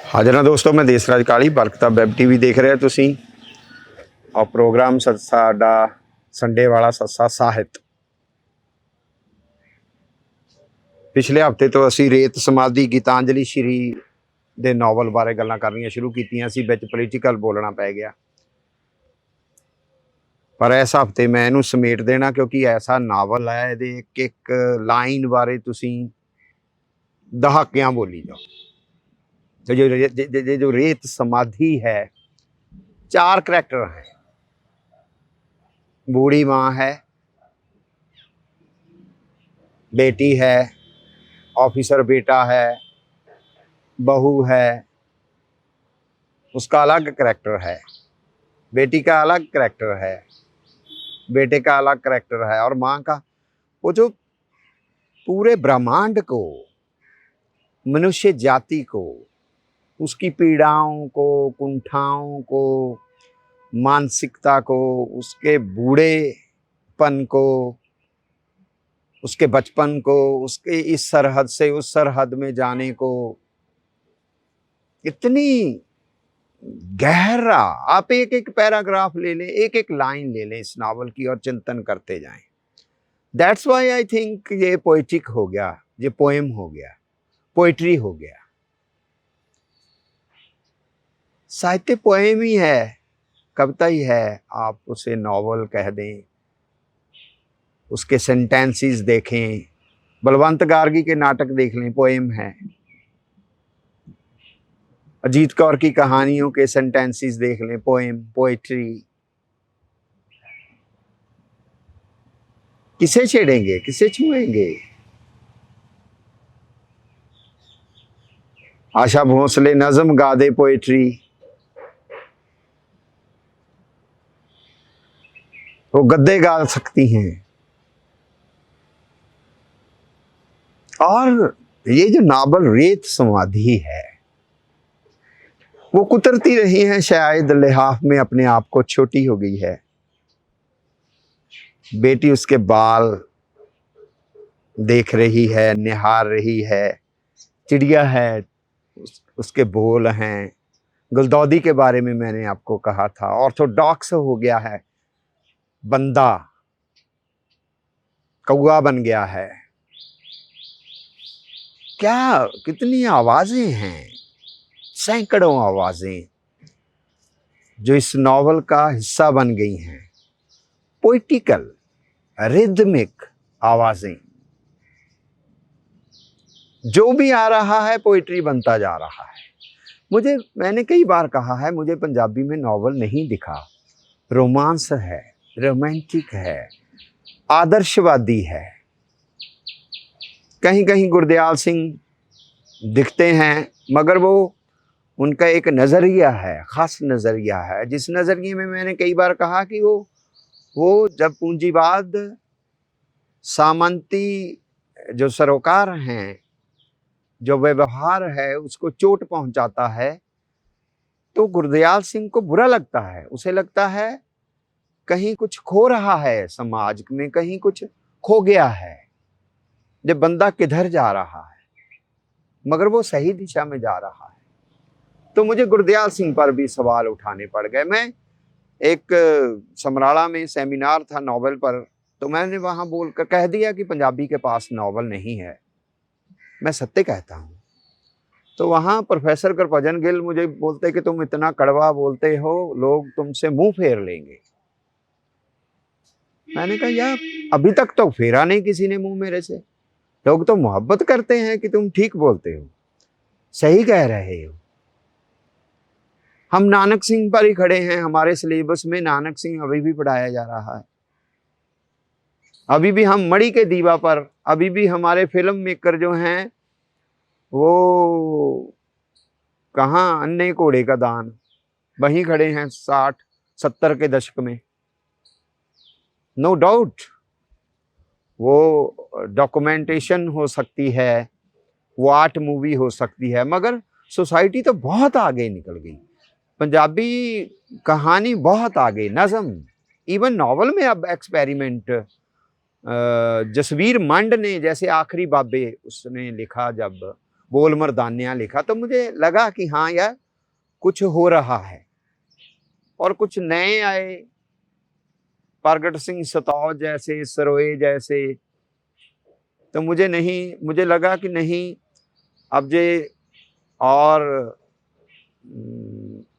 हाजिर दोस्तों, मैं देसराज काली बरकता वैब टीवी देख रहे हो तुसी और प्रोग्राम साडा संडे वाला सत्सा साहित। पिछले हफ्ते तो असी रेत समाधि गीतांजलि श्री दे नॉवल बारे गल्लां करनियां शुरू कीतियां सी, विच पोलीटिकल बोलना पै गया। पर इस हफ्ते मैं इनू समेट देना क्योंकि ऐसा नावल है, इहदे एक एक लाइन बारे तुसी दहाकियां बोली जाओ। तो जो रेत समाधि है, 4 करैक्टर हैं। बूढ़ी माँ है, बेटी है, ऑफिसर बेटा है, बहू है, उसका अलग करैक्टर है, बेटी का अलग करैक्टर है, बेटे का अलग करैक्टर है, और माँ का वो जो पूरे ब्रह्मांड को, मनुष्य जाति को, उसकी पीड़ाओं को, कुंठाओं को, मानसिकता को, उसके बूढ़ेपन को, उसके बचपन को, उसके इस सरहद से उस सरहद में जाने को, इतनी गहरा। आप एक एक पैराग्राफ ले लें, एक एक लाइन ले लें इस नावल की और चिंतन करते जाएं। दैट्स वाई आई थिंक ये पोइटिक हो गया, ये पोएम हो गया, पोइट्री हो गया। साहित्य पोएम ही है, कविता ही है, आप उसे नॉवल कह दें। उसके सेंटेंसेस देखें, बलवंत गार्गी के नाटक देख लें, पोएम है। अजीत कौर की कहानियों के सेंटेंसेस देख लें, पोएम, पोएट्री। किसे छेड़ेंगे, किसे छुएंगे? आशा भोसले नज्म गा दे पोएट्री, वो गद्दे गा सकती हैं। और ये जो नावल रेत समाधि है, वो कुतरती रही है, शायद लिहाफ में अपने आप को छोटी हो गई है। बेटी उसके बाल देख रही है, निहार रही है, चिड़िया है, उसके बोल हैं। गुलदौदी के बारे में मैंने आपको कहा था, ऑर्थोडॉक्स हो गया है, बंदा कौआ बन गया है। क्या कितनी आवाजें हैं, सैकड़ों आवाजें जो इस नॉवल का हिस्सा बन गई हैं। पोइटिकल, रिदमिक आवाजें, जो भी आ रहा है पोइट्री बनता जा रहा है। मैंने कई बार कहा है, मुझे पंजाबी में नॉवल नहीं दिखा। रोमांस है, रोमांटिक है, आदर्शवादी है। कहीं कहीं गुरदयाल सिंह दिखते हैं, मगर वो उनका एक नज़रिया है, ख़ास नज़रिया है, जिस नज़रिए में मैंने कई बार कहा कि वो जब पूंजीवाद, सामंती जो सरोकार हैं, जो व्यवहार है, उसको चोट पहुंचाता है, तो गुरदयाल सिंह को बुरा लगता है। उसे लगता है कहीं कुछ खो रहा है, समाज में कहीं कुछ खो गया है। जब बंदा किधर जा रहा है, मगर वो सही दिशा में जा रहा है। तो मुझे गुरदयाल सिंह पर भी सवाल उठाने पड़ गए। मैं एक समराला में सेमिनार था नॉवल पर, तो मैंने वहां बोलकर कह दिया कि पंजाबी के पास नॉवल नहीं है। मैं सत्य कहता हूँ। तो वहाँ प्रोफेसर गुरभजन गिल मुझे बोलते कि तुम इतना कड़वा बोलते हो, लोग तुमसे मुंह फेर लेंगे। मैंने कहा यार, अभी तक तो फेरा नहीं किसी ने मुंह मेरे से। लोग तो मोहब्बत करते हैं कि तुम ठीक बोलते हो, सही कह रहे हो। हम नानक सिंह पर ही खड़े हैं, हमारे सिलेबस में नानक सिंह अभी भी पढ़ाया जा रहा है। अभी भी हम मणि के दीवा पर, अभी भी हमारे फिल्म मेकर जो हैं वो कहाँ, अन्ने घोड़े का दान, वहीं खड़े हैं 60-70 के दशक में। नो डाउट वो डॉक्यूमेंटेशन हो सकती है, वो आर्ट मूवी हो सकती है, मगर सोसाइटी तो बहुत आगे निकल गई। पंजाबी कहानी बहुत आगे, नज़म, इवन नॉवल में अब एक्सपेरिमेंट। जसवीर मंड ने, जैसे आखिरी बाबे उसने लिखा, जब बोल मर्दानियां लिखा, तो मुझे लगा कि हाँ यार कुछ हो रहा है। और कुछ नए आए, प्रगट सिंह सतौज जैसे, सरोए जैसे, तो मुझे लगा कि नहीं, अब जे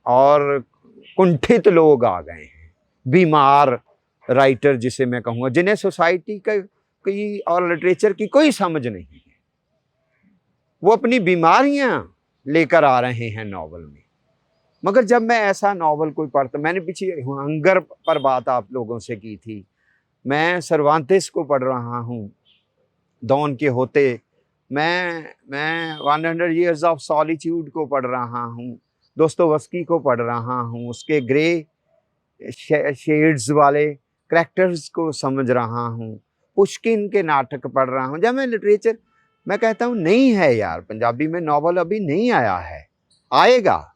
और कुंठित लोग आ गए हैं, बीमार राइटर जिसे मैं कहूँगा, जिन्हें सोसाइटी की और लिटरेचर की कोई समझ नहीं है। वो अपनी बीमारियां लेकर आ रहे हैं नॉवल में। मगर जब मैं ऐसा नॉवल कोई पढ़ता, मैंने पीछे हंगर पर बात आप लोगों से की थी, मैं सर्वांतिस को पढ़ रहा हूँ, डॉन किहोते, मैं 100 Years of Solitude को पढ़ रहा हूँ, दोस्तोयेवस्की को पढ़ रहा हूँ, उसके ग्रे शेड्स वाले कैरेक्टर्स को समझ रहा हूँ, पुष्किन के नाटक पढ़ रहा हूँ। जब मैं लिटरेचर, मैं कहता हूँ नहीं है यार, पंजाबी में नॉवल अभी नहीं आया है, आएगा।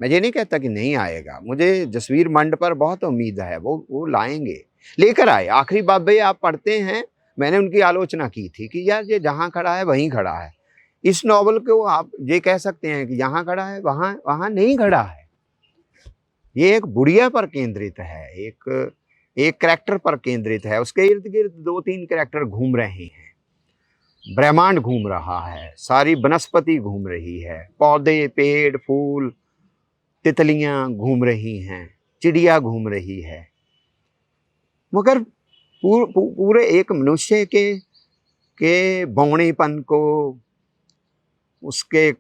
मैं ये नहीं कहता कि नहीं आएगा, मुझे जसवीर मंड पर बहुत उम्मीद है, वो लाएंगे, लेकर आए। आखिरी बाबे आप पढ़ते हैं, मैंने उनकी आलोचना की थी कि यार ये जहाँ खड़ा है वहीं खड़ा है। इस नॉवल को आप ये कह सकते हैं कि जहाँ खड़ा है वहाँ नहीं खड़ा है। ये एक बुढ़िया पर केंद्रित है, एक कैरेक्टर पर केंद्रित है, उसके इर्द गिर्द 2-3 कैरेक्टर घूम रहे हैं, ब्रह्मांड घूम रहा है, सारी वनस्पति घूम रही है, पौधे, पेड़, फूल, तितलियां घूम रही हैं, चिड़िया घूम रही है। मगर पूरे एक मनुष्य के बौनेपन को, उसके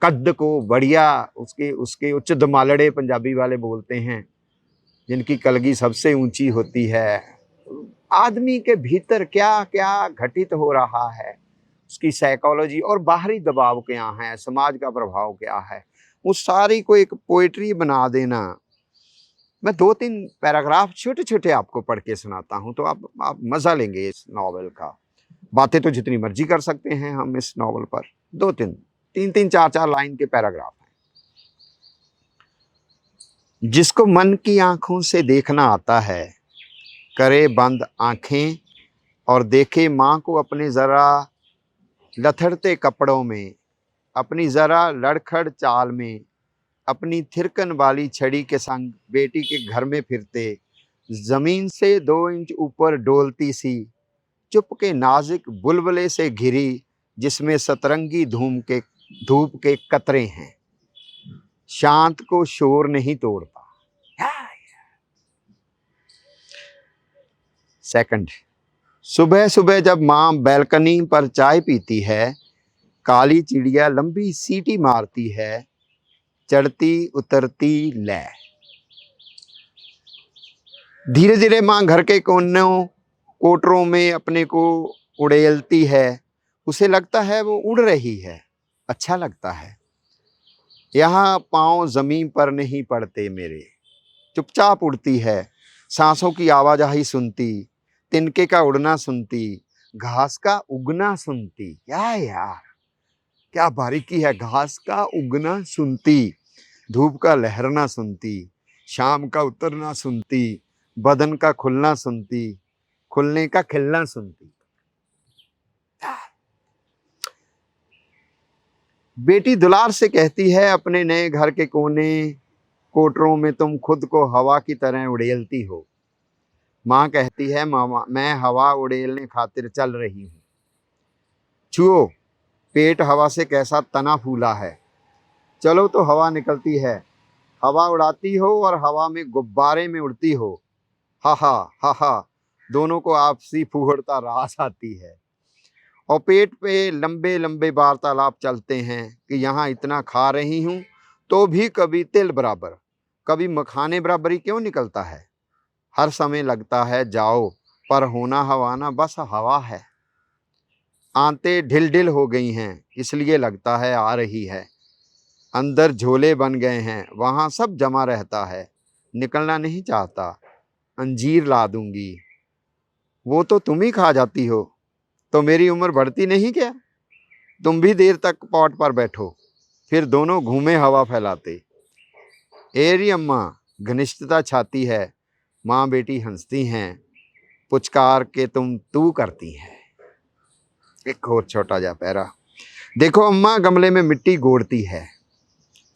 कद को, बढ़िया उसके उच्च दमालड़े पंजाबी वाले बोलते हैं, जिनकी कलगी सबसे ऊंची होती है। आदमी के भीतर क्या क्या घटित हो रहा है, उसकी साइकोलॉजी और बाहरी दबाव क्या है, समाज का प्रभाव क्या है, उस सारी को एक पोएट्री बना देना। मैं 2-3 पैराग्राफ छोटे छोटे आपको पढ़ के सुनाता हूं, तो आप मजा लेंगे इस नॉवेल का। बातें तो जितनी मर्जी कर सकते हैं हम इस नॉवेल पर। 2-3 4 लाइन के पैराग्राफ हैं। जिसको मन की आंखों से देखना आता है, करे बंद आंखें और देखे माँ को अपने जरा लथड़ते कपड़ों में, अपनी जरा लड़खड़ चाल में, अपनी थिरकन वाली छड़ी के संग बेटी के घर में फिरते, जमीन से 2 इंच ऊपर डोलती सी चुप के नाजुक बुलबुले से घिरी, जिसमें सतरंगी धूप के कतरे हैं, शांत को शोर नहीं तोड़ता। सेकंड, सुबह सुबह जब माँ बैल्कनी पर चाय पीती है, काली चिड़िया लंबी सीटी मारती है, चढ़ती उतरती लय। धीरे धीरे माँ घर के कोटरों में अपने को उड़ेलती है, उसे लगता है वो उड़ रही है, अच्छा लगता है। यहाँ पाँव जमीन पर नहीं पड़ते मेरे, चुपचाप उड़ती है, सांसों की आवाजाही सुनती, तिनके का उड़ना सुनती, घास का उगना सुनती। यार क्या बारीकी है, घास का उगना सुनती, धूप का लहरना सुनती, शाम का उतरना सुनती, बदन का खुलना सुनती, खुलने का खिलना सुनती। बेटी दुलार से कहती है, अपने नए घर के कोटरों में तुम खुद को हवा की तरह उड़ेलती हो। माँ कहती है, मामा मैं हवा उड़ेलने खातिर चल रही हूँ। छुओ, पेट हवा से कैसा तना फूला है। चलो तो हवा निकलती है, हवा उड़ाती हो और हवा में गुब्बारे में उड़ती हो। हा हा, दोनों को आपसी फूहड़ता रास आती है। और पेट पे लंबे लंबे वार्तालाप चलते हैं कि यहाँ इतना खा रही हूँ तो भी कभी तिल बराबर, कभी मखाने बराबरी क्यों निकलता है। हर समय लगता है जाओ, पर होना हवाना बस हवा है। आंतें ढिल ढिल हो गई हैं, इसलिए लगता है आ रही है। अंदर झोले बन गए हैं, वहाँ सब जमा रहता है, निकलना नहीं चाहता। अंजीर ला दूंगी, वो तो तुम ही खा जाती हो, तो मेरी उम्र बढ़ती नहीं क्या। तुम भी देर तक पॉट पर बैठो, फिर दोनों घूमे हवा फैलाते। एरी अम्मा घनिष्ठता छाती है, माँ बेटी हंसती हैं, पुचकार के तुम तू करती हैं। एक और छोटा जा पैरा। देखो अम्मा गमले में मिट्टी गोड़ती है,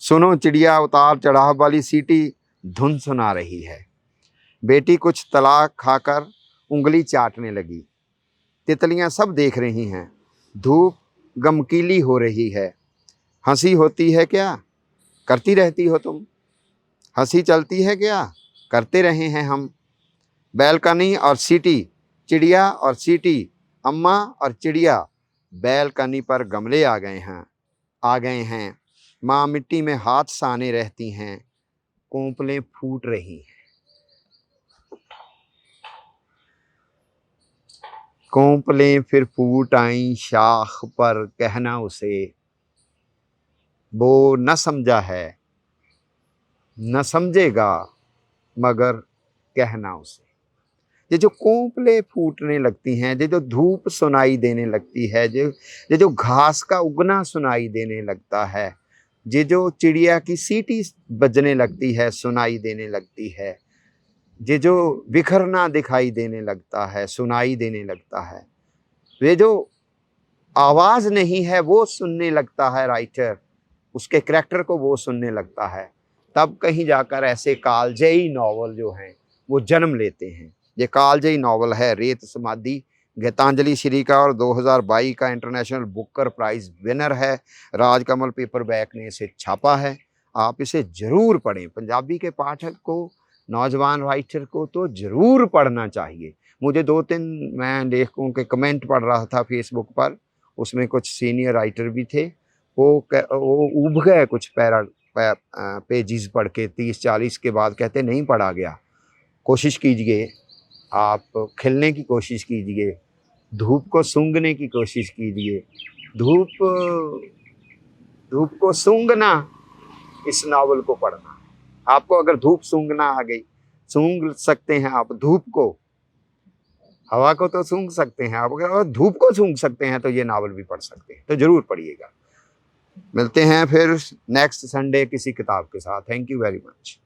सुनो चिड़िया उतार चढ़ाव वाली सीटी धुन सुना रही है। बेटी कुछ तलाक खाकर उंगली चाटने लगी। तितलियां सब देख रही हैं। धूप गमकीली हो रही है। हंसी होती है क्या, करती रहती हो तुम। हंसी चलती है क्या, करते रहे हैं हम। बैलकनी और सीटी, चिड़िया और सीटी, अम्मा और चिड़िया। बैलकनी पर गमले आ गए हैं। माँ मिट्टी में हाथ साने रहती हैं। कोंपलें फूट रही हैं। कोंपलें फिर फूट आईं शाख पर, कहना उसे वो न समझा है, न समझेगा मगर कहना उसे। ये जो कोंपलें फूटने लगती हैं, ये जो धूप सुनाई देने लगती है, ये जो घास का उगना सुनाई देने लगता है, ये जो चिड़िया की सीटी बजने लगती है, सुनाई देने लगती है, ये जो बिखरना दिखाई देने लगता है, सुनाई देने लगता है, ये जो आवाज़ नहीं है वो सुनने लगता है राइटर, उसके करैक्टर को वो सुनने लगता है, तब कहीं जाकर ऐसे कालजयी नॉवल जो हैं वो जन्म लेते हैं। ये कालजयी नॉवल है रेत समाधि, गीतांजलि श्री का, और 2022 का इंटरनेशनल बुकर प्राइज़ विनर है। राजकमल पेपरबैक ने इसे छापा है। आप इसे ज़रूर पढ़ें। पंजाबी के पाठक को, नौजवान राइटर को तो ज़रूर पढ़ना चाहिए। मुझे 2-3 मैं लेखकों के कमेंट पढ़ रहा था फेसबुक पर, उसमें कुछ सीनियर राइटर भी थे, वो ऊब गए कुछ पेजेस पढ़ के 30-40 के बाद, कहते नहीं पढ़ा गया। कोशिश कीजिए, आप खिलने की कोशिश कीजिए, धूप को सूंघने की कोशिश कीजिए। धूप को सूंघना, इस नावल को पढ़ना। आपको अगर धूप सूंघना आ गई, सूंघ सकते हैं आप धूप को, हवा को तो सूंघ सकते हैं आप, अगर धूप को सूंघ सकते हैं तो ये नावल भी पढ़ सकते हैं। तो ज़रूर पढ़िएगा। मिलते हैं फिर नेक्स्ट संडे किसी किताब के साथ। Thank you very much.